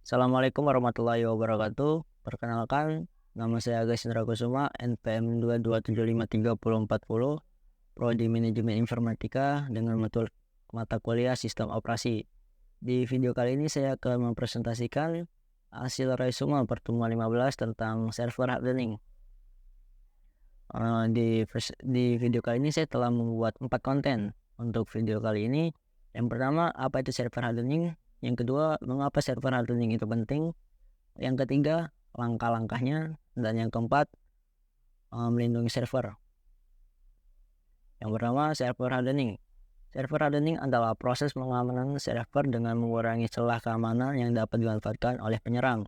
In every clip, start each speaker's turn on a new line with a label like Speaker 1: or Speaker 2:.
Speaker 1: Assalamualaikum warahmatullahi wabarakatuh. Perkenalkan, nama saya Agus Indra Kusuma, NPM 227534040, Prodi Manajemen Informatika dengan mata kuliah Sistem Operasi. Di video kali ini saya akan mempresentasikan hasil resume pertemuan 15 tentang server hardening. Di video kali ini saya telah membuat 4 konten untuk video kali ini. Yang pertama, apa itu server hardening? Yang kedua, mengapa server hardening itu penting? Yang ketiga, langkah-langkahnya. Dan yang keempat, melindungi server. Yang pertama, server hardening. Server hardening adalah proses pengamanan server dengan mengurangi celah keamanan yang dapat dimanfaatkan oleh penyerang.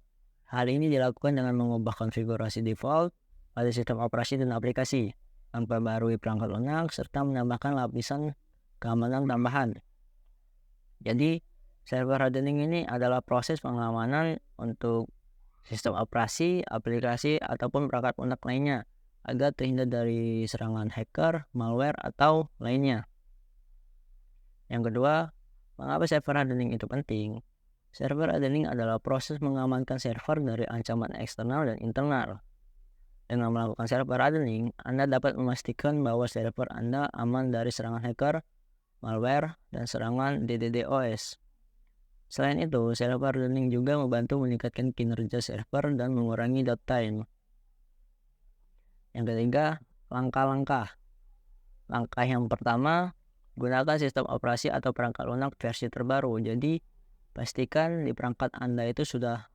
Speaker 1: Hal ini dilakukan dengan mengubah konfigurasi default pada sistem operasi dan aplikasi, memperbarui perangkat lunak, serta menambahkan lapisan keamanan tambahan. Jadi, server hardening ini adalah proses pengamanan untuk sistem operasi, aplikasi, ataupun perangkat lunak lainnya agar terhindar dari serangan hacker, malware, atau lainnya. Yang kedua, mengapa server hardening itu penting? Server hardening adalah proses mengamankan server dari ancaman eksternal dan internal. Dengan melakukan server hardening, Anda dapat memastikan bahwa server Anda aman dari serangan hacker, malware, dan serangan DDoS. Selain itu, server hardening juga membantu meningkatkan kinerja server dan mengurangi downtime. Yang ketiga, langkah-langkah. Langkah yang pertama, gunakan sistem operasi atau perangkat lunak versi terbaru. Jadi, pastikan di perangkat Anda itu sudah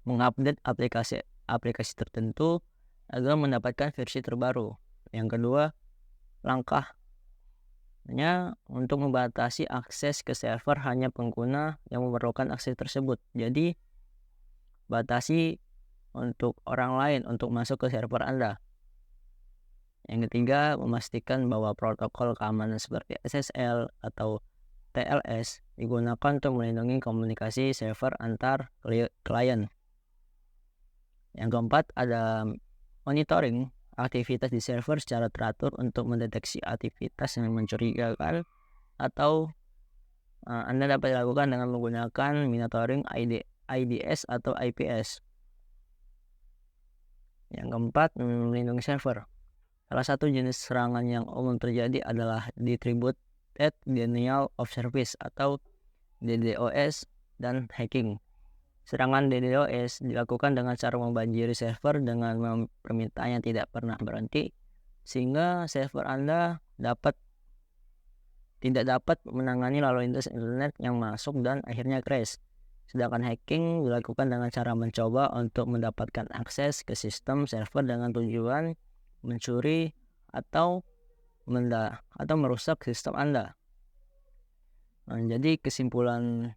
Speaker 1: mengupdate aplikasi tertentu agar mendapatkan versi terbaru. Yang kedua, langkahnya untuk membatasi akses ke server hanya pengguna yang memerlukan akses tersebut. Jadi, batasi untuk orang lain untuk masuk ke server Anda. Yang ketiga, memastikan bahwa protokol keamanan seperti SSL atau TLS digunakan untuk melindungi komunikasi server antar klien. Yang keempat, ada monitoring aktivitas di server secara teratur untuk mendeteksi aktivitas yang mencurigakan atau Anda dapat lakukan dengan menggunakan monitoring IDS atau IPS. Yang keempat, melindungi server. Salah satu jenis serangan yang umum terjadi adalah Distributed Denial of Service atau DDoS dan hacking. Serangan DDoS dilakukan dengan cara membanjiri server dengan permintaan yang tidak pernah berhenti, sehingga server Anda tidak dapat menangani lalu lintas internet yang masuk dan akhirnya crash. Sedangkan hacking dilakukan dengan cara mencoba untuk mendapatkan akses ke sistem server dengan tujuan mencuri atau merusak sistem Anda. Nah, jadi kesimpulannya,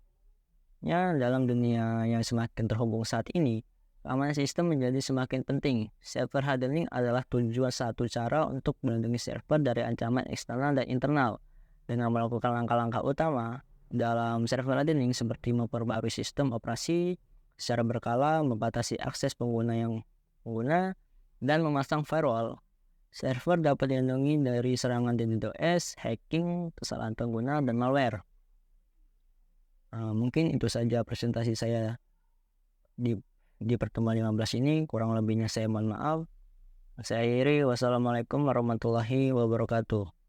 Speaker 1: dalam dunia yang semakin terhubung saat ini, keamanan sistem menjadi semakin penting. Server hardening adalah satu cara untuk melindungi server dari ancaman eksternal dan internal. Dengan melakukan langkah-langkah utama dalam server hardening seperti memperbarui sistem operasi secara berkala, membatasi akses pengguna, dan memasang firewall, server dapat dilindungi dari serangan DDoS, hacking, kesalahan pengguna, dan malware. Mungkin itu saja presentasi saya di pertemuan 15 ini. Kurang lebihnya saya mohon maaf. Saya akhiri. Wassalamualaikum warahmatullahi wabarakatuh.